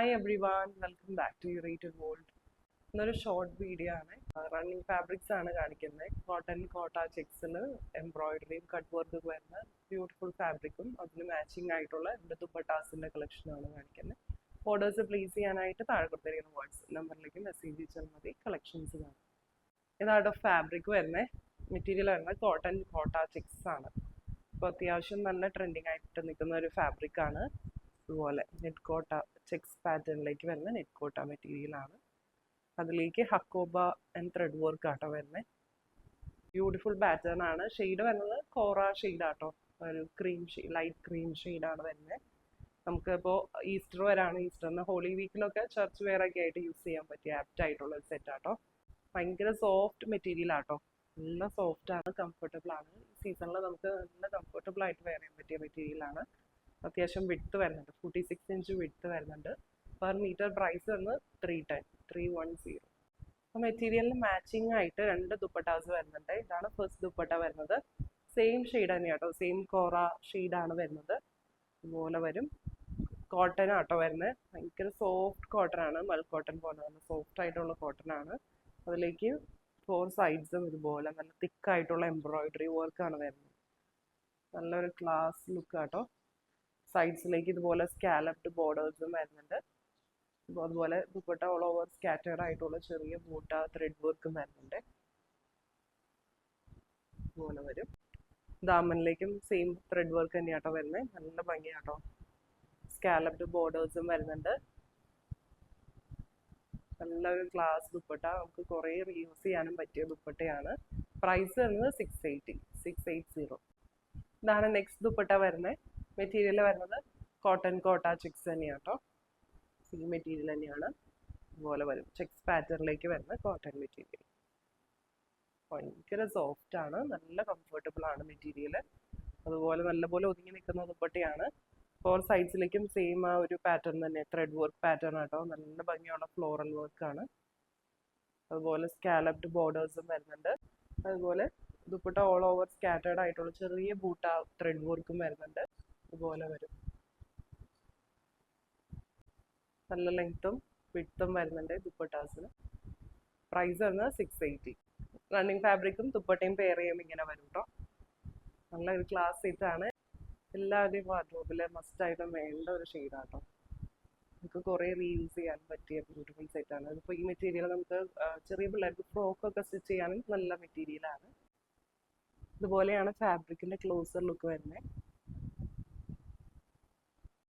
Hi everyone, welcome back to Urated World. ഇന്നൊരു short video ആണ്. Running fabrics ആണ് കാണിക്കുന്നത്. കോട്ടൺ കോട്ട ചെക്സിൽ എംബ്രോയിഡറിയും കട്ട് വർക്കും വരുന്ന ബ്യൂട്ടിഫുൾ ഫാബ്രിക്കും അതിന് മാച്ചിങ് ആയിട്ടുള്ള എൻ്റെ ദുപ്പട്ടാസിൻ്റെ കളക്ഷനാണ് കാണിക്കുന്നത്. ഓർഡേഴ്സ് പ്ലേസ് ചെയ്യാനായിട്ട് താഴെ കൊടുത്തിരിക്കുന്ന വാട്സ്ആപ്പ് നമ്പറിലേക്ക് മെസ്സേജ് ചെയ്താൽ മതി. കളക്ഷൻസ് കാണാം. ഇതായിട്ട് ഫാബ്രിക് വരുന്നത് മെറ്റീരിയൽ വരുന്നത് കോട്ടൺ കോട്ട ചെക്സ് ആണ്. അപ്പോൾ അത്യാവശ്യം നല്ല ട്രെൻഡിങ് ആയിട്ട് നിൽക്കുന്ന ഒരു ഫാബ്രിക് ആണ്. ഇതുപോലെ നെറ്റ് കോട്ട ചെക്സ് പാറ്റേണിലേക്ക് വരുന്ന നെറ്റ് കോട്ട മെറ്റീരിയലാണ്. അതിലേക്ക് ഹക്കോബ ആൻഡ് ത്രെഡ് വർക്ക് ആട്ടോ വരുന്നത്. ബ്യൂട്ടിഫുൾ പാറ്റേൺ ആണ്. ഷെയ്ഡ് വരുന്നത് കോറ ഷെയ്ഡ് ആട്ടോ, ഒരു ക്രീം ഷെയ്ഡ്, ലൈറ്റ് ക്രീം ഷെയ്ഡാണ് വരുന്നത്. നമുക്കിപ്പോൾ ഈസ്റ്റർ വരാണ്. ഈസ്റ്ററിന് ഹോളി വീക്കിലൊക്കെ ചർച്ച് വെയർ ഒക്കെ ആയിട്ട് യൂസ് ചെയ്യാൻ പറ്റിയ ആപ്റ്റ് ആയിട്ടുള്ള ഒരു സെറ്റ് ആട്ടോ. ഭയങ്കര സോഫ്റ്റ് മെറ്റീരിയൽ ആട്ടോ, നല്ല സോഫ്റ്റ് ആണ്, കംഫർട്ടബിൾ ആണ്. ഈ സീസണിൽ നമുക്ക് നല്ല കംഫർട്ടബിൾ ആയിട്ട് വെയർ ചെയ്യാൻ പറ്റിയ മെറ്റീരിയലാണ്. അത്യാവശ്യം വിഡ്ത്ത് വരുന്നുണ്ട്, 46 ഇഞ്ച് വിഡ്ത്ത് വരുന്നുണ്ട്. പെർ മീറ്റർ പ്രൈസ് വരുന്നത് 310. അപ്പോൾ മെറ്റീരിയലിന് മാച്ചിങ് ആയിട്ട് രണ്ട് ദുപ്പട്ടാസ് വരുന്നുണ്ട്. ഇതാണ് ഫസ്റ്റ് ദുപ്പട്ട വരുന്നത്. സെയിം ഷെയ്ഡ് തന്നെയാണ് കേട്ടോ, സെയിം കോറ ഷെയ്ഡാണ് വരുന്നത്. ഇതുപോലെ വരും. കോട്ടൺ ആട്ടോ വരുന്നത്. ഭയങ്കര സോഫ്റ്റ് കോട്ടൺ ആണ്, മൽ കോട്ടൺ പോലെ നല്ല സോഫ്റ്റ് ആയിട്ടുള്ള കോട്ടൺ ആണ്. അതിലേക്ക് 4 സൈഡ്സും ഇതുപോലെ നല്ല തിക്കായിട്ടുള്ള എംബ്രോയിഡറി വർക്കാണ് വരുന്നത്. നല്ലൊരു ക്ലാസ് ലുക്ക് ആട്ടോ. സൈഡ്സിലേക്ക് ഇതുപോലെ സ്കാലപ്ഡ് ബോർഡേഴ്സും വരുന്നുണ്ട്. അതുപോലെ ദുപ്പട്ട ഓൾ ഓവർ സ്കാറ്റേർഡ് ആയിട്ടുള്ള ചെറിയ ബൂട്ട ത്രെഡ് വർക്കും വരുന്നുണ്ട്. ഇതുപോലെ വരും. ദാമനിലേക്കും സെയിം ത്രെഡ് വർക്ക് തന്നെയാട്ടോ വരുന്നത്. നല്ല ഭംഗിയാട്ടോ. സ്കാലപ്ഡ് ബോർഡേഴ്സും വരുന്നുണ്ട്. നല്ലൊരു ക്ലാസ് ദുപ്പട്ട, നമുക്ക് കുറേ റീയൂസ് ചെയ്യാനും പറ്റിയ ദുപ്പട്ടയാണ്. പ്രൈസ് വരുന്നത് 680. ഇതാണ് നെക്സ്റ്റ് ദുപ്പട്ട വരുന്നത്. മെറ്റീരിയൽ വരുന്നത് കോട്ടൺ കോട്ട ചെക്സ് തന്നെയാട്ടോ. സെയിം മെറ്റീരിയൽ തന്നെയാണ്. ഇതുപോലെ വരും. ചെക്സ് പാറ്റേണിലേക്ക് വരുന്ന കോട്ടൺ മെറ്റീരിയൽ. ഭയങ്കര സോഫ്റ്റ് ആണ്, നല്ല കംഫർട്ടബിൾ ആണ് മെറ്റീരിയൽ. അതുപോലെ നല്ലപോലെ ഒതുങ്ങി നിൽക്കുന്ന ദുപ്പട്ടയാണ്. 4 സൈഡ്സിലേക്കും സെയിം ആ ഒരു പാറ്റേൺ തന്നെ, ത്രെഡ് വർക്ക് പാറ്റേൺ ആട്ടോ. നല്ല ഭംഗിയുള്ള ഫ്ലോറൽ വർക്കാണ്. അതുപോലെ സ്കാലപ്ഡ് ബോർഡേഴ്സും വരുന്നുണ്ട്. അതുപോലെ ദുപ്പട്ട ഓൾ ഓവർ സ്കാറ്റേർഡ് ആയിട്ടുള്ള ചെറിയ ബൂട്ട ത്രെഡ് വർക്കും വരുന്നുണ്ട്. ഇതുപോലെ വരും. നല്ല ലെങ്ത്തും വിഡ്ത്തും വരുന്നുണ്ട് ദുപ്പട്ടാസിന്. പ്രൈസ് വരുന്നത് 680. റണ്ണിങ് ഫാബ്രിക്കും ദുപ്പട്ടയും പെയർ ചെയ്യുമ്പോൾ ഇങ്ങനെ വരും കേട്ടോ. നല്ലൊരു ക്ലാസ് സെറ്റാണ്. എല്ലാവരുടെയും വാർഡ്രോബിൽ മസ്റ്റായിട്ടും വേണ്ട ഒരു ഷെയ്ഡാട്ടോ. നമുക്ക് കുറേ റീയൂസ് ചെയ്യാൻ പറ്റിയ ബ്യൂട്ടിഫുൾ സെറ്റാണ്. അതിപ്പോൾ ഈ മെറ്റീരിയൽ നമുക്ക് ചെറിയ പിള്ളേർക്ക് ഫ്രോക്കൊക്കെ സ്റ്റിച്ച് ചെയ്യാനും നല്ല മെറ്റീരിയലാണ്. ഇതുപോലെയാണ് ഫാബ്രിക്കിൻ്റെ ക്ലോസർ ലുക്ക് വരുന്നത്.